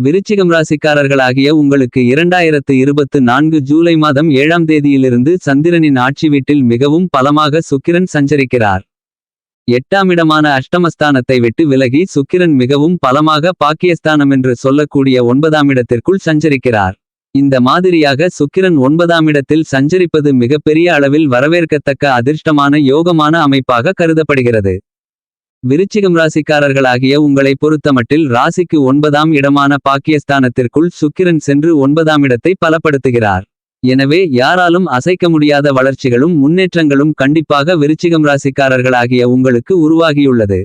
விருச்சிகம் ராசிக்காரர்களாகிய உங்களுக்கு 2024 ஜூலை மாதம் 7ஆம் தேதியிலிருந்து சந்திரனின் ஆட்சி வீட்டில் மிகவும் பலமாக சுக்கிரன் சஞ்சரிக்கிறார். 8ஆம் இடமான அஷ்டமஸ்தானத்தை விட்டு விலகி சுக்கிரன் மிகவும் பலமாக பாக்கியஸ்தானமென்று சொல்லக்கூடிய 9ஆம் இடத்திற்குள் சஞ்சரிக்கிறார். இந்த மாதிரியாக சுக்கிரன் 9ஆம் இடத்தில் சஞ்சரிப்பது மிகப்பெரிய அளவில் வரவேற்கத்தக்க அதிர்ஷ்டமான யோகமான அமைப்பாக கருதப்படுகிறது. விருச்சிகம் ராசிக்காரர்களாகிய உங்களை பொறுத்தமட்டில் ராசிக்கு 9ஆம் இடமான பாக்கியஸ்தானத்திற்குள் சுக்கிரன் சென்று 9ஆம் இடத்தை பலப்படுத்துகிறார். எனவே யாராலும் அசைக்க முடியாத வளர்ச்சிகளும் முன்னேற்றங்களும் கண்டிப்பாக விருச்சிகம் ராசிக்காரர்களாகிய உங்களுக்கு உருவாகியுள்ளது.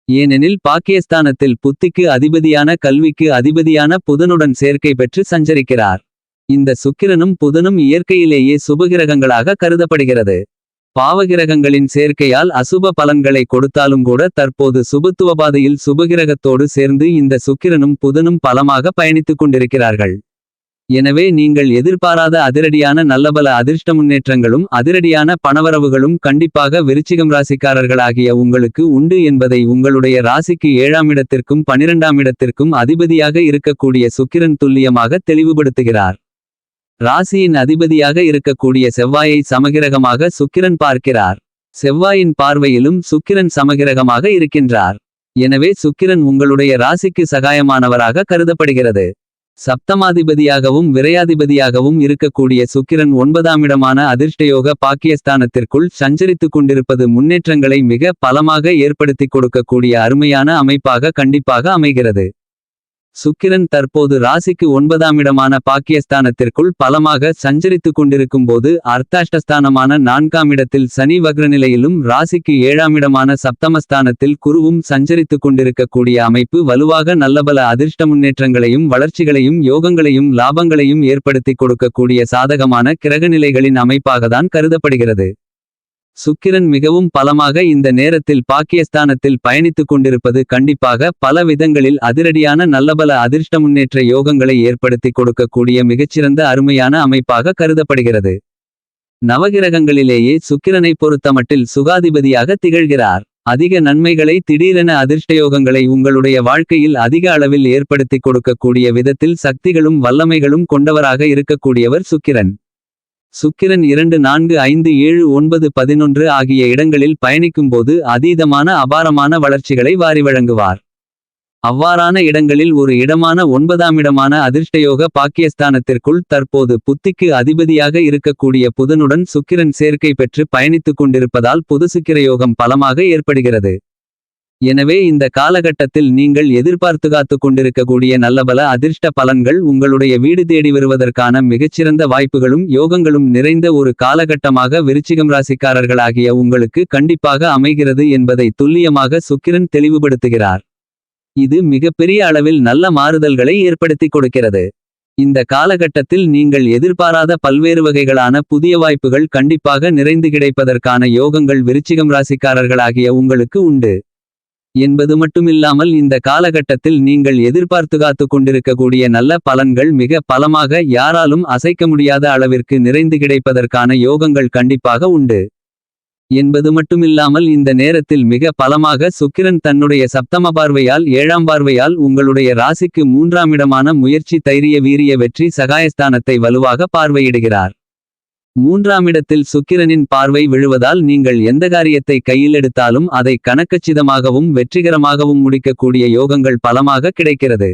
ஏனெனில் பாக்கியஸ்தானத்தில் புத்திக்கு அதிபதியான கல்விக்கு அதிபதியான புதனுடன் சேர்க்கை பெற்று சஞ்சரிக்கிறார். இந்த சுக்கிரனும் புதனும் இயற்கையிலேயே சுபகிரகங்களாக கருதப்படுகிறது. பாவகிரகங்களின் சேர்க்கையால் அசுப பலன்களை கொடுத்தாலும் கூட தற்போது சுபத்துவபாதையில் சுபகிரகத்தோடு சேர்ந்து இந்த சுக்கிரனும் புதனும் பலமாக பயணித்துக் கொண்டிருக்கிறார்கள். எனவே நீங்கள் எதிர்பாராத அதிரடியான நல்லபல அதிர்ஷ்ட முன்னேற்றங்களும் அதிரடியான பணவரவுகளும் கண்டிப்பாக விருச்சிகம் ராசிக்காரர்களாகிய உங்களுக்கு உண்டு என்பதை உங்களுடைய ராசிக்கு 7ஆம் இடத்திற்கும் 12ஆம் இடத்திற்கும் அதிபதியாக இருக்கக்கூடிய சுக்கிரன் துல்லியமாக தெளிவுபடுத்துகிறார். ராசியின் அதிபதியாக இருக்கக்கூடிய செவ்வாயை சமகிரகமாக சுக்கிரன் பார்க்கிறார். செவ்வாயின் பார்வையிலும் சுக்கிரன் சமகிரகமாக இருக்கின்றார். எனவே சுக்கிரன் உங்களுடைய ராசிக்கு சகாயமானவராக கருதப்படுகிறது. சப்தமாதிபதியாகவும் விரையாதிபதியாகவும் இருக்கக்கூடிய சுக்கிரன் 9ஆம் இடமான அதிர்ஷ்டயோக பாக்கியஸ்தானத்திற்குள் சஞ்சரித்துக் கொண்டிருப்பது முன்னேற்றங்களை மிக பலமாக ஏற்படுத்திக் கொடுக்கக்கூடிய அருமையான அமைப்பாக கண்டிப்பாக அமைகிறது. சுக்கிரன் தற்போது ராசிக்கு 9ஆம் இடமான பாக்கியஸ்தானத்திற்குள் பலமாக சஞ்சரித்துக் கொண்டிருக்கும் போது அர்த்தாஷ்டஸ்தானமான 4ஆம் இடத்தில் சனி வக்ரநிலையிலும் ராசிக்கு 7ஆம் இடமான சப்தமஸ்தானத்தில் குருவும் சஞ்சரித்துக் கொண்டிருக்கக்கூடிய அமைப்பு வலுவாக நல்லபல அதிர்ஷ்ட முன்னேற்றங்களையும் வளர்ச்சிகளையும் யோகங்களையும் லாபங்களையும் ஏற்படுத்திக் கொடுக்கக்கூடிய சாதகமான கிரகநிலைகளின் அமைப்பாகத்தான் கருதப்படுகிறது. சுக்கிரன் மிகவும் பலமாக இந்த நேரத்தில் பாக்கியஸ்தானத்தில் பயணித்துக் கொண்டிருப்பது கண்டிப்பாக பல விதங்களில் அதிரடியான நல்லபல அதிர்ஷ்ட முன்னேற்ற யோகங்களை ஏற்படுத்திக் கொடுக்கக்கூடிய மிகச்சிறந்த அருமையான அமைப்பாக கருதப்படுகிறது. நவகிரகங்களிலேயே சுக்கிரனை பொறுத்தமட்டில் சுகாதிபதியாக திகழ்கிறார். அதிக நன்மைகளை திடீரென அதிர்ஷ்டயோகங்களை உங்களுடைய வாழ்க்கையில் அதிக அளவில் ஏற்படுத்திக் கொடுக்கக்கூடிய விதத்தில் சக்திகளும் வல்லமைகளும் கொண்டவராக இருக்கக்கூடியவர் சுக்கிரன். சுக்கிரன் 2 4 5 7 9 11 ஆகிய இடங்களில் பயணிக்கும்போது அதீதமான அபாரமான வளர்ச்சிகளை வாரி வழங்குவார். அவ்வாறான இடங்களில் ஒரு இடமான 9ஆம் இடமான அதிர்ஷ்டயோக பாக்கியஸ்தானத்திற்குள் தற்போது புத்திக்கு அதிபதியாக இருக்கக்கூடிய புதனுடன் சுக்கிரன் சேர்க்கை பெற்று பயணித்துக் கொண்டிருப்பதால் புது சுக்கிரயோகம் பலமாக ஏற்படுகிறது. எனவே இந்த காலகட்டத்தில் நீங்கள் எதிர்பார்த்து காத்து கொண்டிருக்கக்கூடிய நல்லபல அதிர்ஷ்ட பலன்கள் உங்களுடைய வீடு தேடி வருவதற்கான மிகச்சிறந்த வாய்ப்புகளும் யோகங்களும் நிறைந்த ஒரு காலகட்டமாக விருச்சிகம் ராசிக்காரர்களாகிய உங்களுக்கு கண்டிப்பாக அமைகிறது என்பதை துல்லியமாக சுக்கிரன் தெளிவுபடுத்துகிறார். இது மிகப்பெரிய அளவில் நல்ல மாறுதல்களை ஏற்படுத்தி கொடுக்கிறது. இந்த காலகட்டத்தில் நீங்கள் எதிர்பாராத பல்வேறு வகைகளான புதிய வாய்ப்புகள் கண்டிப்பாக நிறைந்து கிடைப்பதற்கான யோகங்கள் விருச்சிகம் ராசிக்காரர்களாகிய உங்களுக்கு உண்டு என்பது மட்டுமில்லாமல் இந்த காலகட்டத்தில் நீங்கள் எதிர்பார்த்து காத்து கொண்டிருக்கக்கூடிய நல்ல பலன்கள் மிக பலமாக யாராலும் அசைக்க முடியாத அளவிற்கு நிறைந்து கிடைப்பதற்கான யோகங்கள் கண்டிப்பாக உண்டு என்பது மட்டுமில்லாமல் இந்த நேரத்தில் மிக பலமாக சுக்கிரன் தன்னுடைய சப்தம பார்வையால் 7ஆம் பார்வையால் உங்களுடைய ராசிக்கு 3ஆம் இடமான முயற்சி தைரிய வீரிய வெற்றி சகாயஸ்தானத்தை வலுவாக பார்வையிடுகிறார். 3ஆம் இடத்தில் சுக்கிரனின் பார்வை விழுவதால் நீங்கள் எந்த காரியத்தை கையில் எடுத்தாலும் அதை கணக்கச்சிதமாகவும் வெற்றிகரமாகவும் முடிக்கக்கூடிய யோகங்கள் பலமாக கிடைக்கிறது.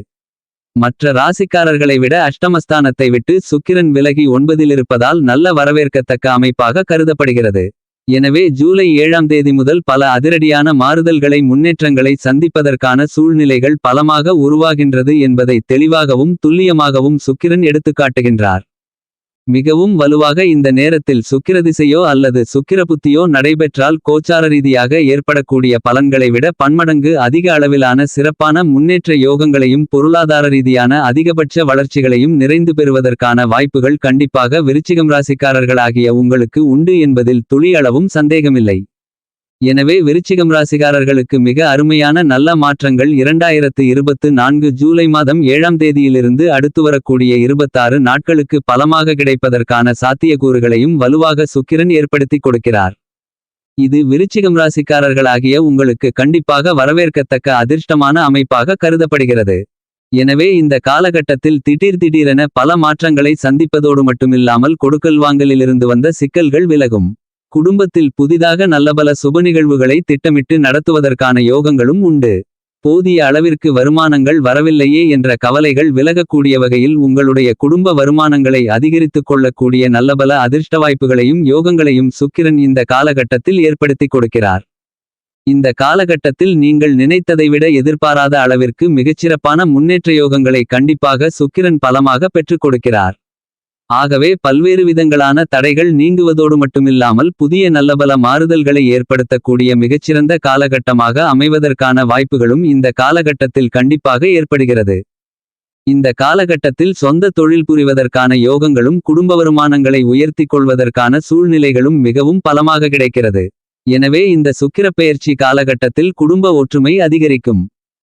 மற்ற ராசிக்காரர்களை விட அஷ்டமஸ்தானத்தை விட்டு சுக்கிரன் விலகி 9இல் இருப்பதால் நல்ல வரவேற்கத்தக்க அமைப்பாக கருதப்படுகிறது. எனவே ஜூலை 7ஆம் தேதி முதல் பல அதிரடியான மாறுதல்களை முன்னேற்றங்களை சந்திப்பதற்கான சூழ்நிலைகள் பலமாக உருவாகின்றது என்பதை தெளிவாகவும் துல்லியமாகவும் சுக்கிரன் எடுத்துக்காட்டுகின்றார். மிகவும் வலுவாக இந்த நேரத்தில் சுக்கிரதிசையோ அல்லது சுக்கிரபுத்தியோ நடைபெற்றால் கோச்சார ரீதியாக ஏற்படக்கூடிய பலன்களை விட பன்மடங்கு அதிக அளவிலான சிறப்பான முன்னேற்ற யோகங்களையும் பொருளாதார ரீதியான அதிகபட்ச வளர்ச்சிகளையும் நிறைந்து பெறுவதற்கான வாய்ப்புகள் கண்டிப்பாக விருச்சிகம் ராசிக்காரர்களாகிய உங்களுக்கு உண்டு என்பதில் துளி அளவும் சந்தேகமில்லை. எனவே விருச்சிகம் ராசிக்காரர்களுக்கு மிக அருமையான நல்ல மாற்றங்கள் 2024 ஜூலை மாதம் 7ஆம் தேதியிலிருந்து அடுத்து வரக்கூடிய 26 நாட்களுக்கு பலமாக கிடைப்பதற்கான சாத்தியக்கூறுகளையும் வலுவாக சுக்கிரன் ஏற்படுத்தி கொடுக்கிறார். இது விருச்சிகம் ராசிக்காரர்களாகிய உங்களுக்கு கண்டிப்பாக வரவேற்கத்தக்க அதிர்ஷ்டமான அமைப்பாக கருதப்படுகிறது. எனவே இந்த காலகட்டத்தில் திடீரென பல மாற்றங்களை சந்திப்பதோடு மட்டுமில்லாமல் கொடுக்கல் வாங்கலிலிருந்து வந்த சிக்கல்கள் விலகும். குடும்பத்தில் புதிதாக நல்லபல சுபநிகழ்வுகளை திட்டமிட்டு நடத்துவதற்கான யோகங்களும் உண்டு. போதிய அளவிற்கு வருமானங்கள் வரவில்லையே என்ற கவலைகள் விலகக்கூடிய வகையில் உங்களுடைய குடும்ப வருமானங்களை அதிகரித்துக் கொள்ளக்கூடிய நல்லபல அதிர்ஷ்ட வாய்ப்புகளையும் யோகங்களையும் சுக்கிரன் இந்த காலகட்டத்தில் ஏற்படுத்திக் கொடுக்கிறார். இந்த காலகட்டத்தில் நீங்கள் நினைத்ததை விட எதிர்பாராத அளவிற்கு மிகச்சிறப்பான முன்னேற்ற யோகங்களை கண்டிப்பாக சுக்கிரன் பலமாக பெற்றுக் கொடுக்கிறார். ஆகவே பல்வேறு விதங்களான தடைகள் நீங்குவதோடு மட்டுமில்லாமல் புதிய நல்லபல மாறுதல்களை ஏற்படுத்தக்கூடிய மிகச்சிறந்த காலகட்டமாக அமைவதற்கான வாய்ப்புகளும் இந்த காலகட்டத்தில் கண்டிப்பாக ஏற்படுகிறது. இந்த காலகட்டத்தில் சொந்த தொழில் புரிவதற்கான யோகங்களும் குடும்ப வருமானங்களை உயர்த்திக் கொள்வதற்கான சூழ்நிலைகளும் மிகவும் பலமாக கிடைக்கிறது. எனவே இந்த சுக்கிரப்பெயர்ச்சி காலகட்டத்தில் குடும்ப ஒற்றுமை அதிகரிக்கும்.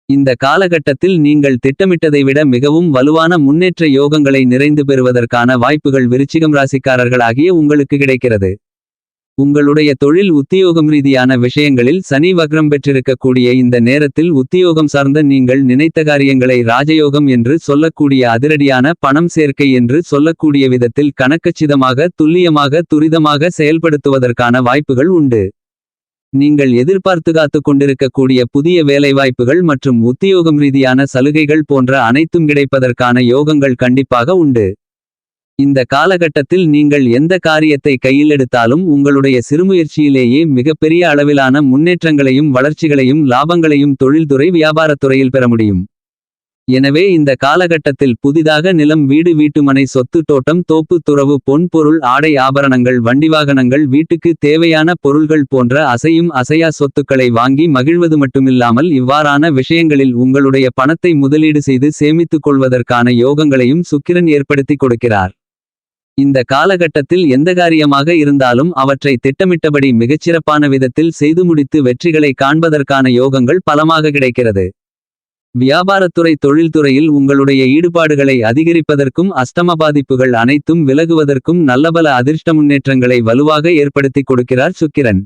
இந்த காலகட்டத்தில் நீங்கள் திட்டமிட்டதை விட மிகவும் வலுவான முன்னேற்ற யோகங்களை நிறைந்து பெறுவதற்கான வாய்ப்புகள் விருச்சிகம் ராசிக்காரர்களாகிய உங்களுக்கு கிடைக்கிறது. உங்களுடைய தொழில் உத்தியோகம் ரீதியான விஷயங்களில் சனி வக்ரம் பெற்றிருக்கக்கூடிய இந்த நேரத்தில் உத்தியோகம் சார்ந்த நீங்கள் நினைத்த காரியங்களை ராஜயோகம் என்று சொல்லக்கூடிய அதிரடியான பணம் சேர்க்கை என்று சொல்லக்கூடிய விதத்தில் கணக்கச்சிதமாக துல்லியமாக துரிதமாக செயல்படுத்துவதற்கான வாய்ப்புகள் உண்டு. நீங்கள் எதிர்பார்த்து காத்து கொண்டிருக்கக்கூடிய புதிய வேலைவாய்ப்புகள் மற்றும் உத்தியோகம் ரீதியான சலுகைகள் போன்ற அனைத்தும் கிடைப்பதற்கான யோகங்கள் கண்டிப்பாக உண்டு. இந்த காலகட்டத்தில் நீங்கள் எந்த காரியத்தை கையில் எடுத்தாலும் உங்களுடைய சிறுமுயற்சியிலேயே மிகப்பெரிய அளவிலான முன்னேற்றங்களையும் வளர்ச்சிகளையும் லாபங்களையும் தொழில்துறை வியாபாரத்துறையில் பெற முடியும். எனவே இந்த காலகட்டத்தில் புதிதாக நிலம் வீடு வீட்டுமனை சொத்து தோட்டம் தோப்பு துறவு பொன் பொருள் ஆடை ஆபரணங்கள் வண்டிவாகனங்கள் வீட்டுக்கு தேவையான பொருள்கள் போன்ற அசையும் அசையா சொத்துக்களை வாங்கி மகிழ்வது மட்டுமில்லாமல் இவ்வாறான விஷயங்களில் உங்களுடைய பணத்தை முதலீடு செய்து சேமித்துக் கொள்வதற்கான யோகங்களையும் சுக்கிரன் ஏற்படுத்தி கொடுக்கிறார். இந்த காலகட்டத்தில் எந்த காரியமாக இருந்தாலும் அவற்றை திட்டமிட்டபடி மிகச்சிறப்பான விதத்தில் செய்து முடித்து வெற்றிகளை காண்பதற்கான யோகங்கள் பலமாக கிடைக்கிறது. வியாபாரத்துறை தொழில்துறையில் உங்களுடைய ஈடுபாடுகளை அதிகரிப்பதற்கும் அஷ்டம பாதிப்புகள் அனைத்தும் விலகுவதற்கும் நல்லபல அதிர்ஷ்ட முன்னேற்றங்களை வலுவாக ஏற்படுத்தி கொடுக்கிறார் சுக்கிரன்.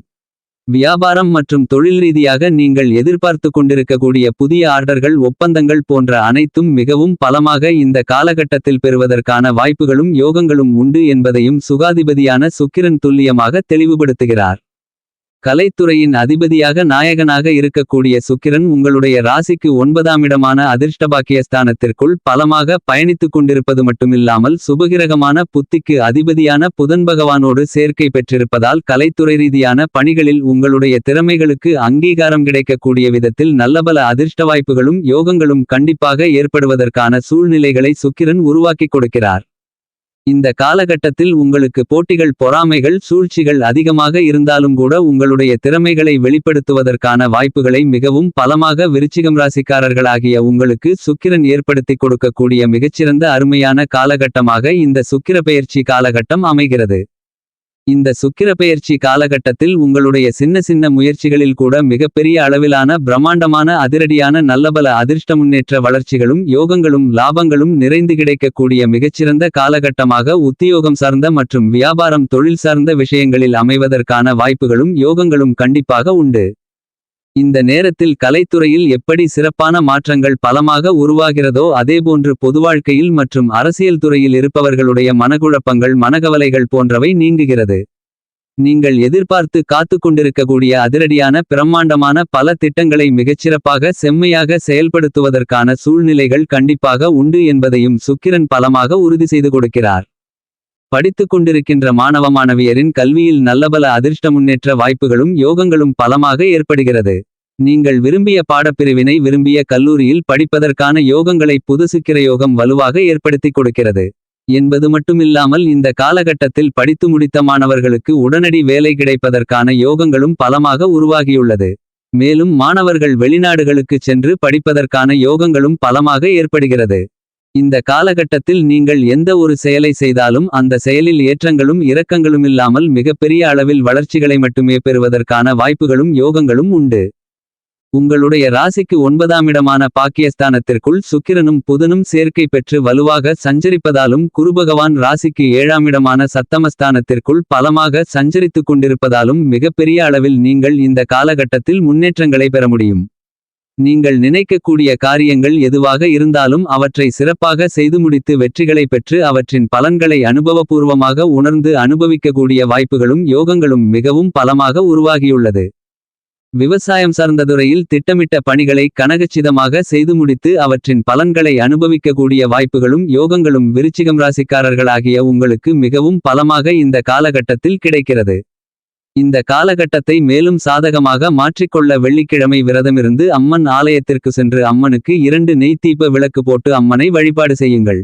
வியாபாரம் மற்றும் தொழில் ரீதியாக நீங்கள் எதிர்பார்த்து கொண்டிருக்கக்கூடிய புதிய ஆர்டர்கள் ஒப்பந்தங்கள் போன்ற அனைத்தும் மிகவும் பலமாக இந்த காலகட்டத்தில் பெறுவதற்கான வாய்ப்புகளும் யோகங்களும் உண்டு என்பதையும் சுகாதிபதியான சுக்கிரன் துல்லியமாக தெளிவுபடுத்துகிறார். கலைத்துறையின் அதிபதியாக நாயகனாக இருக்கக்கூடிய சுக்கிரன் உங்களுடைய ராசிக்கு 9ஆம் இடமான அதிர்ஷ்டபாக்கியஸ்தானத்திற்குள் பலமாக பயணித்துக் கொண்டிருப்பது மட்டுமில்லாமல் சுபகிரகமான புத்திக்கு அதிபதியான புதன் பகவானோடு சேர்க்கை பெற்றிருப்பதால் கலைத்துறை ரீதியான பணிகளில் உங்களுடைய திறமைகளுக்கு அங்கீகாரம் கிடைக்கக்கூடிய விதத்தில் நல்லபல அதிர்ஷ்ட வாய்ப்புகளும் யோகங்களும் கண்டிப்பாக ஏற்படுவதற்கான சூழ்நிலைகளை சுக்கிரன் உருவாக்கிக் கொடுக்கிறார். இந்த காலகட்டத்தில் உங்களுக்கு போட்டிகள் பொறாமைகள் சூழ்ச்சிகள் அதிகமாக இருந்தாலும் கூட உங்களுடைய திறமைகளை வெளிப்படுத்துவதற்கான வாய்ப்புகளை மிகவும் பலமாக விருச்சிகம் ராசிக்காரர்களாகிய உங்களுக்கு சுக்கிரன் ஏற்படுத்தி கொடுக்கக்கூடிய மிகச்சிறந்த அருமையான காலகட்டமாக இந்த சுக்கிரப்பெயர்ச்சி காலகட்டம் அமைகிறது. இந்த சுக்கிரப்பெயர்ச்சி காலகட்டத்தில் உங்களுடைய சின்ன முயற்சிகளில் கூட மிகப்பெரிய அளவிலான பிரம்மாண்டமான அதிரடியான நல்லபல அதிர்ஷ்ட முன்னேற்ற வளர்ச்சிகளும் யோகங்களும் லாபங்களும் நிறைந்து கிடைக்கக்கூடிய மிகச்சிறந்த காலகட்டமாக உத்தியோகம் சார்ந்த மற்றும் வியாபாரம் தொழில் சார்ந்த விஷயங்களில் அமைவதற்கான வாய்ப்புகளும் யோகங்களும் கண்டிப்பாக உண்டு. இந்த நேரத்தில் கலைத்துறையில் எப்படி சிறப்பான மாற்றங்கள் பலமாக உருவாகிறதோ அதேபோன்று பொதுவாழ்க்கையில் மற்றும் அரசியல் துறையில் இருப்பவர்களுடைய மனக்குழப்பங்கள் மனகவலைகள் போன்றவை நீங்குகிறது. நீங்கள் எதிர்பார்த்து காத்து கொண்டிருக்கக்கூடிய அதிரடியான பிரம்மாண்டமான பல திட்டங்களை மிகச்சிறப்பாக செம்மையாக செயல்படுத்துவதற்கான சூழ்நிலைகள் கண்டிப்பாக உண்டு என்பதையும் சுக்கிரன் பலமாக உறுதி செய்து கொடுக்கிறார். படித்துக் கொண்டிருக்கின்ற மாணவ மாணவியரின் கல்வியில் நல்லபல அதிர்ஷ்ட முன்னேற்ற வாய்ப்புகளும் யோகங்களும் பலமாக ஏற்படுகிறது. நீங்கள் விரும்பிய பாடப்பிரிவினை விரும்பிய கல்லூரியில் படிப்பதற்கான யோகங்களை புது சுக்கிரயோகம் வலுவாக ஏற்படுத்தி கொடுக்கிறது என்பது மட்டுமில்லாமல் இந்த காலகட்டத்தில் படித்து முடித்த மாணவர்களுக்கு உடனடி வேலை கிடைப்பதற்கான யோகங்களும் பலமாக உருவாகியுள்ளது. மேலும் மாணவர்கள் வெளிநாடுகளுக்கு சென்று படிப்பதற்கான யோகங்களும் பலமாக ஏற்படுகிறது. இந்த காலகட்டத்தில் நீங்கள் எந்த ஒரு செயலை செய்தாலும் அந்த செயலில் ஏற்றங்களும் இரக்கங்களுமில்லாமல் மிகப்பெரிய அளவில் வளர்ச்சிகளை மட்டுமே பெறுவதற்கான வாய்ப்புகளும் யோகங்களும் உண்டு. உங்களுடைய ராசிக்கு 9ஆம் இடமான பாக்கியஸ்தானத்திற்குள் சுக்கிரனும் புதனும் சேர்க்கை பெற்று வலுவாக சஞ்சரிப்பதாலும் குருபகவான் ராசிக்கு 7ஆம் இடமான சத்தமஸ்தானத்திற்குள் பலமாக சஞ்சரித்துக் கொண்டிருப்பதாலும் மிகப்பெரிய அளவில் நீங்கள் இந்த காலகட்டத்தில் முன்னேற்றங்களை பெற முடியும். நீங்கள் நினைக்கக்கூடிய காரியங்கள் எதுவாக இருந்தாலும் அவற்றை சிறப்பாக செய்து முடித்து வெற்றிகளை பெற்று அவற்றின் பலன்களை அனுபவபூர்வமாக உணர்ந்து அனுபவிக்கக்கூடிய வாய்ப்புகளும் யோகங்களும் மிகவும் பலமாக உருவாகியுள்ளது. விவசாயம் சார்ந்த துறையில் திட்டமிட்ட பணிகளை கனகச்சிதமாக செய்து முடித்து அவற்றின் பலன்களை அனுபவிக்கக்கூடிய வாய்ப்புகளும் யோகங்களும் விருச்சிகம் ராசிக்காரர்களாகிய உங்களுக்கு மிகவும் பலமாக இந்த காலகட்டத்தில் கிடைக்கிறது. இந்த காலகட்டத்தை மேலும் சாதகமாக மாற்றிக்கொள்ள வெள்ளிக்கிழமை விரதமிருந்து அம்மன் ஆலயத்திற்கு சென்று அம்மனுக்கு 2 நெய் தீப விளக்கு போட்டு அம்மனை வழிபாடு செய்யுங்கள்.